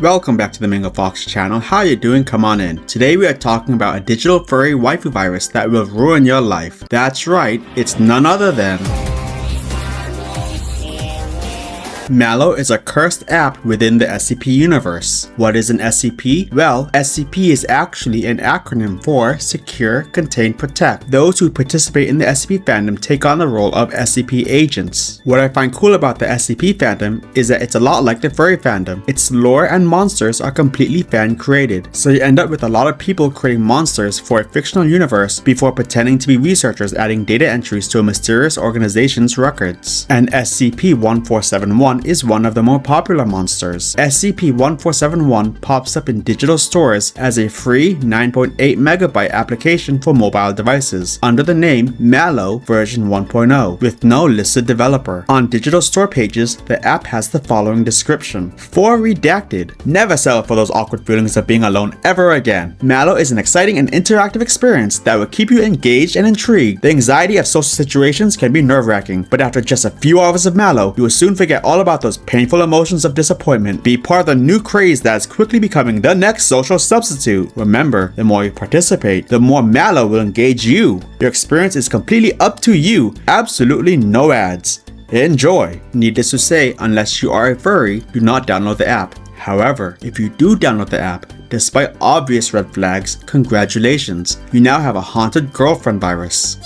Welcome back to the Mingo Fox channel. How you doing? Come on in. Today we are talking about a digital furry waifu virus that will ruin your life. That's right, it's none other than MalO is a cursed app within the SCP universe. What is an SCP? Well, SCP is actually an acronym for Secure, Contain, Protect. Those who participate in the SCP fandom take on the role of SCP agents. What I find cool about the SCP fandom is that it's a lot like the furry fandom. Its lore and monsters are completely fan created, so you end up with a lot of people creating monsters for a fictional universe before pretending to be researchers adding data entries to a mysterious organization's records. And SCP-1471 is one of the more popular monsters. SCP-1471 pops up in digital stores as a free 9.8 megabyte application for mobile devices under the name MalO version 1.0 with no listed developer. On digital store pages, the app has the following description. For redacted, never settle for those awkward feelings of being alone ever again. MalO is an exciting and interactive experience that will keep you engaged and intrigued. The anxiety of social situations can be nerve-wracking, but after just a few hours of MalO, you will soon forget all about those painful emotions of disappointment. Be part of the new craze that is quickly becoming the next social substitute. Remember, the more you participate, the more MalO will engage you. Your experience is completely up to you. Absolutely no ads. Enjoy! Needless to say, unless you are a furry, do not download the app. However, if you do download the app, despite obvious red flags, congratulations, you now have a haunted girlfriend virus.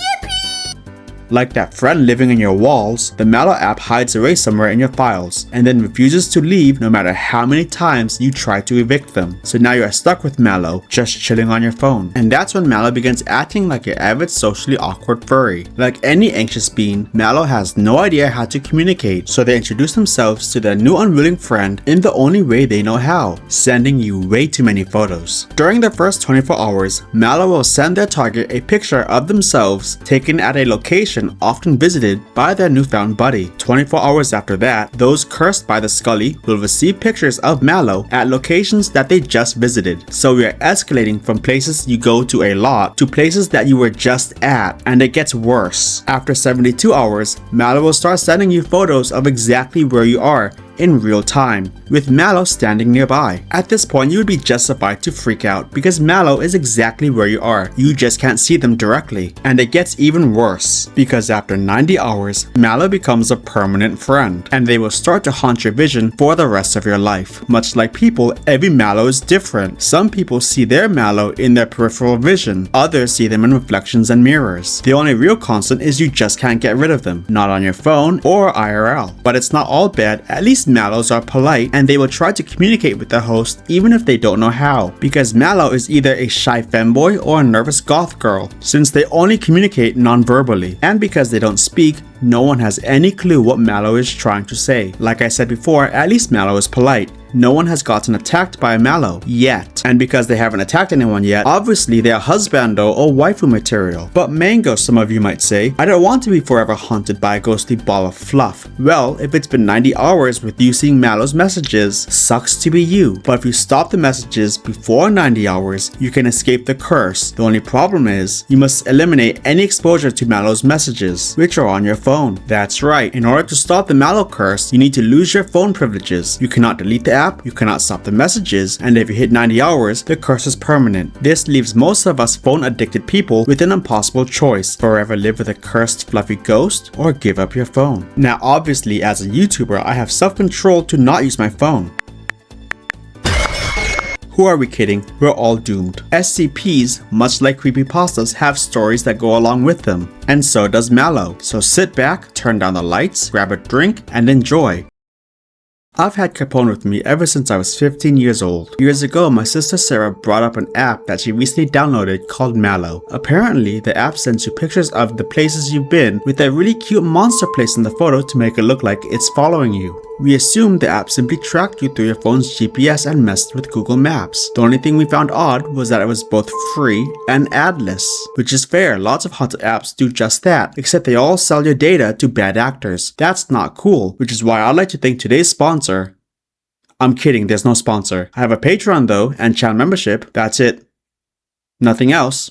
Like that friend living in your walls, the MalO app hides away somewhere in your files, and then refuses to leave no matter how many times you try to evict them. So now you are stuck with MalO, just chilling on your phone. And that's when MalO begins acting like your avid socially awkward furry. Like any anxious being, MalO has no idea how to communicate, so they introduce themselves to their new unwilling friend in the only way they know how, sending you way too many photos. During the first 24 hours, MalO will send their target a picture of themselves taken at a location often visited by their newfound buddy. 24 hours after that, those cursed by the Scully will receive pictures of MalO at locations that they just visited. So we are escalating from places you go to a lot to places that you were just at, and it gets worse. After 72 hours, MalO will start sending you photos of exactly where you are in real time, with MalO standing nearby. At this point, you would be justified to freak out because MalO is exactly where you are. You just can't see them directly. And it gets even worse because after 90 hours, MalO becomes a permanent friend, and they will start to haunt your vision for the rest of your life. Much like people, every MalO is different. Some people see their MalO in their peripheral vision, others see them in reflections and mirrors. The only real constant is you just can't get rid of them, not on your phone or IRL. But it's not all bad. At least MalOs are polite, and they will try to communicate with their host even if they don't know how, because MalO is either a shy femboy or a nervous goth girl, since they only communicate non-verbally, and because they don't speak, no one has any clue what MalO is trying to say. Like I said before, at least MalO is polite. No one has gotten attacked by a MalO yet. And because they haven't attacked anyone yet, obviously they are husbando or waifu material. But Mango, some of you might say, I don't want to be forever haunted by a ghostly ball of fluff. Well, if it's been 90 hours with you seeing MalO's messages, sucks to be you. But if you stop the messages before 90 hours, you can escape the curse. The only problem is, you must eliminate any exposure to MalO's messages, which are on your phone. That's right, in order to stop the MalO curse, you need to lose your phone privileges. You cannot delete the app, you cannot stop the messages, and if you hit 90 hours, the curse is permanent. This leaves most of us phone addicted people with an impossible choice: forever live with a cursed fluffy ghost or give up your phone. Now obviously as a YouTuber, I have self-control to not use my phone. Who are we kidding? We're all doomed. SCPs, much like creepypastas, have stories that go along with them, and so does MalO. So sit back, turn down the lights, grab a drink, and enjoy. I've had Capone with me ever since I was 15 years old. Years ago, my sister Sarah brought up an app that she recently downloaded called MalO. Apparently, the app sends you pictures of the places you've been with a really cute monster placed in the photo to make it look like it's following you. We assumed the app simply tracked you through your phone's GPS and messed with Google Maps. The only thing we found odd was that it was both free and adless. Which is fair, lots of haunted apps do just that, except they all sell your data to bad actors. That's not cool, which is why I'd like to thank today's sponsor. I'm kidding, there's no sponsor. I have a Patreon though, and channel membership, that's it. Nothing else.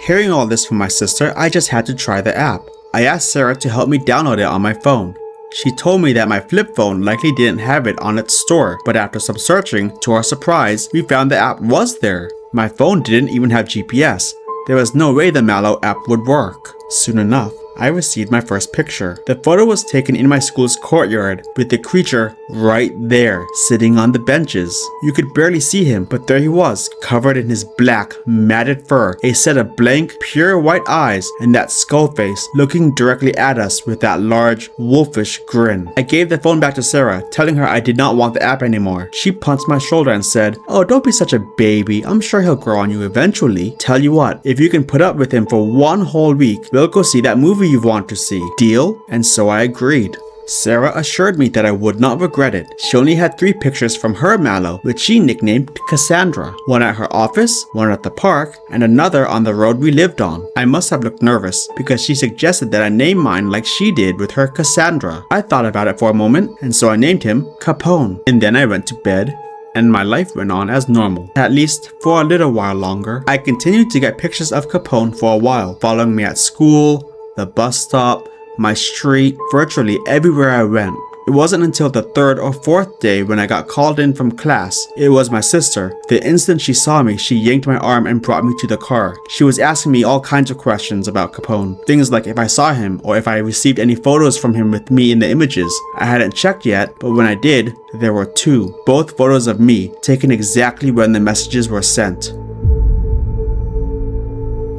Hearing all this from my sister, I just had to try the app. I asked Sarah to help me download it on my phone. She told me that my flip phone likely didn't have it on its store, but after some searching, to our surprise, we found the app was there. My phone didn't even have GPS. There was no way the MalO app would work. Soon enough, I received my first picture. The photo was taken in my school's courtyard with the creature right there, sitting on the benches. You could barely see him, but there he was, covered in his black, matted fur, a set of blank, pure white eyes, and that skull face looking directly at us with that large, wolfish grin. I gave the phone back to Sarah, telling her I did not want the app anymore. She punched my shoulder and said, "Oh, don't be such a baby. I'm sure he'll grow on you eventually. Tell you what, if you can put up with him for one whole week, we'll go see that movie you want to see. Deal?" And so I agreed. Sarah assured me that I would not regret it. She only had 3 pictures from her MalO, which she nicknamed Cassandra. One at her office, one at the park, and another on the road we lived on. I must have looked nervous because she suggested that I name mine like she did with her Cassandra. I thought about it for a moment, and so I named him Capone. And then I went to bed, and my life went on as normal, at least for a little while longer. I continued to get pictures of Capone for a while, following me at school, the bus stop, my street, virtually everywhere I went. It wasn't until the 3rd or 4th day when I got called in from class. It was my sister. The instant she saw me, she yanked my arm and brought me to the car. She was asking me all kinds of questions about Capone. Things like if I saw him or if I received any photos from him with me in the images. I hadn't checked yet, but when I did, there were 2. Both photos of me, taken exactly when the messages were sent.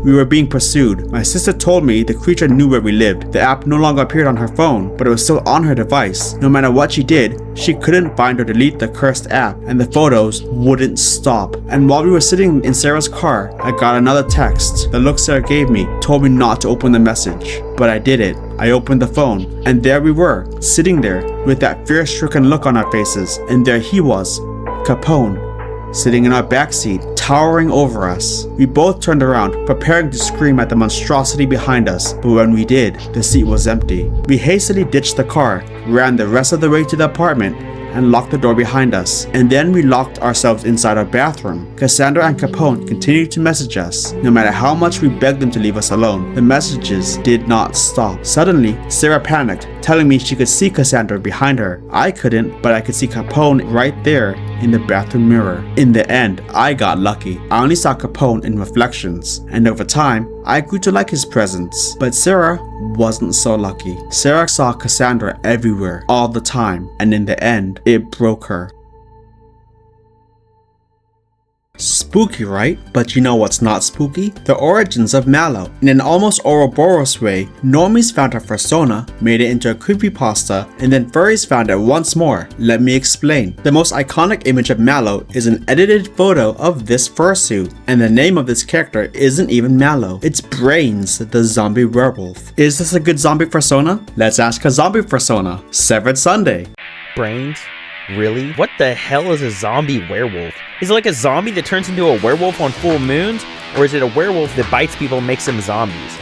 We were being pursued. My sister told me the creature knew where we lived. The app no longer appeared on her phone, but it was still on her device. No matter what she did, she couldn't find or delete the cursed app, and the photos wouldn't stop. And while we were sitting in Sarah's car, I got another text. The look Sarah gave me told me not to open the message, but I did it. I opened the phone, and there we were, sitting there with that fear-stricken look on our faces, and there he was, Capone, sitting in our backseat, towering over us. We both turned around, preparing to scream at the monstrosity behind us, but when we did, the seat was empty. We hastily ditched the car, ran the rest of the way to the apartment, and locked the door behind us. And then we locked ourselves inside our bathroom. Cassandra and Capone continued to message us. No matter how much we begged them to leave us alone, the messages did not stop. Suddenly, Sarah panicked, telling me she could see Cassandra behind her. I couldn't, but I could see Capone right there in the bathroom mirror. In the end, I got lucky. I only saw Capone in reflections, and over time, I grew to like his presence. But Sarah wasn't so lucky. Sarah saw Cassandra everywhere, all the time, and in the end, it broke her. Spooky, right? But you know what's not spooky? The origins of MalO. In an almost Ouroboros way, normies found her persona, made it into a creepypasta, and then furries found it once more. Let me explain. The most iconic image of MalO is an edited photo of this fursuit, and the name of this character isn't even MalO. It's Brains, the zombie werewolf. Is this a good zombie persona? Let's ask a zombie persona. Severed Sunday. Brains? Really? What the hell is a zombie werewolf? Is it like a zombie that turns into a werewolf on full moons? Or is it a werewolf that bites people and makes them zombies?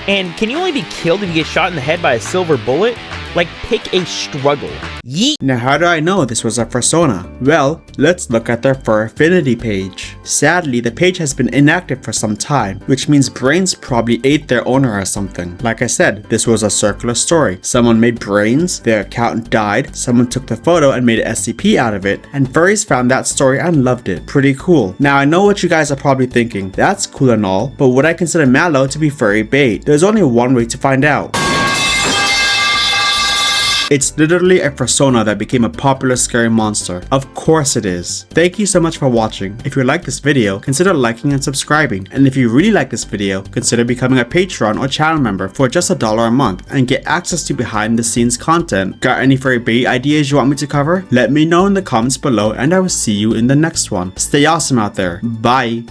And can you only be killed if you get shot in the head by a silver bullet? Like, pick a struggle. Yeet! Now how do I know this was a persona? Well, let's look at their fur affinity page. Sadly, the page has been inactive for some time, which means Brains probably ate their owner or something. Like I said, this was a circular story. Someone made Brains, their account died, someone took the photo and made an SCP out of it, and furries found that story and loved it. Pretty cool. Now I know what you guys are probably thinking. That's cool and all, but would I consider MalO to be furry bait? There's only one way to find out. It's literally a persona that became a popular scary monster. Of course it is. Thank you so much for watching. If you like this video, consider liking and subscribing. And if you really like this video, consider becoming a Patreon or channel member for just $1 a month and get access to behind the scenes content. Got any furry bait ideas you want me to cover? Let me know in the comments below and I will see you in the next one. Stay awesome out there. Bye.